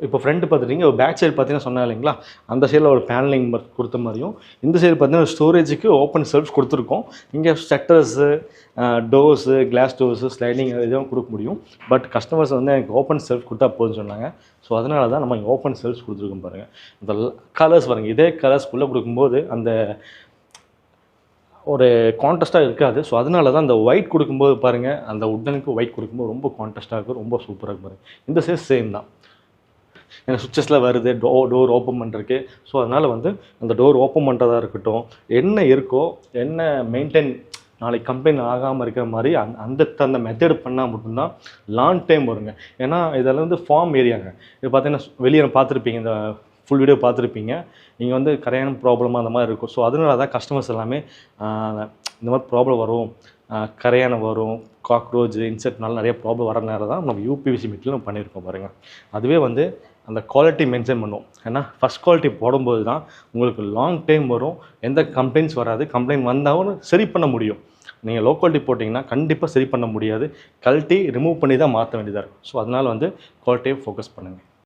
இப்போ ஃப்ரண்ட் பார்த்துட்டீங்க, back side பார்த்தீங்கன்னா சொன்னேன் இல்லைங்களா, அந்த சைடில் ஒரு பேனலிங் கொடுத்த மாதிரியும், இந்த சைடு பார்த்தீங்கன்னா ஸ்டோரேஜுக்கு ஓப்பன் ஷெல்ஃப்ஸ் கொடுத்துருக்கோம். இங்கே shutters, doors, class doors, sliding இதுவும் கொடுக்க முடியும். பட் கஸ்டமர்ஸ் வந்து எனக்கு ஓப்பன் ஷெல்ஃப் கொடுத்தா போதும்னு சொன்னாங்க. ஸோ அதனால தான் நம்ம இங்கே ஓப்பன் ஷெல்ஃப்ஸ் கொடுத்துருக்கோம் பாருங்கள். இந்த கலர்ஸ் பாருங்கள், இதே கலர்ஸ்குள்ளே கொடுக்கும்போது அந்த ஒரு கான்ட்ராஸ்ட்டாக இருக்காது. ஸோ அதனால தான் அந்த ஒயிட் கொடுக்கும்போது பாருங்கள், அந்த உட்டனுக்கு ஒயிட் கொடுக்கும்போது ரொம்ப கான்ட்ராஸ்ட்டாக இருக்கும், ரொம்ப சூப்பராக இருக்கும் பாருங்கள். இந்த சைஸ் சேம் தான். ஏன்னா சுவிட்சஸ்லாம் வருது டோர் ஓப்பன் பண்ணுறதுக்கு. ஸோ அதனால் வந்து அந்த டோர் ஓப்பன் பண்ணுறதா இருக்கட்டும், என்ன இருக்கோ, என்ன மெயின்டைன் நாளைக்கு கம்ப்ளைண்ட் ஆகாமல் இருக்கிற மாதிரி அந்த மெத்தட் பண்ணால் மட்டும்தான் லாங் டைம் வருங்க. ஏன்னா இதெல்லாம் வந்து ஃபார்ம் ஏரியாங்க. இது பார்த்தீங்கன்னா வெளியே பார்த்துருப்பீங்க, இந்த ஃபுல் வீடியோ பார்த்துருப்பீங்க. இங்கே வந்து கரையான ப்ராப்ளமாக அந்த மாதிரி இருக்கும். ஸோ அதனால தான் கஸ்டமர்ஸ் எல்லாமே இந்த மாதிரி ப்ராப்ளம் வரும், கரையானம் வரும், காக்ரோச் இன்செக்ட்னால நிறைய ப்ராப்ளம் வரனால தான் நம்ம யூபிவிசி மெட்டீரியல் நம்ம பண்ணியிருக்கோம் பாருங்கள். அதுவே வந்து அந்த குவாலிட்டி மென்ஷன் பண்ணும். ஏன்னா ஃபஸ்ட் குவாலிட்டி போடும்போது தான் உங்களுக்கு லாங் டைம் வரும், எந்த கம்ப்ளைண்ட்ஸ் வராது. கம்ப்ளைண்ட் வந்தாலும் சரி பண்ண முடியும். நீங்கள் லோ குவாலிட்டி போட்டிங்கன்னா கண்டிப்பாக சரி பண்ண முடியாது, கழட்டி ரிமூவ் பண்ணி தான் மாற்ற வேண்டியதாக இருக்கும். ஸோ அதனால் வந்து குவாலிட்டியை ஃபோக்கஸ் பண்ணுங்கள்.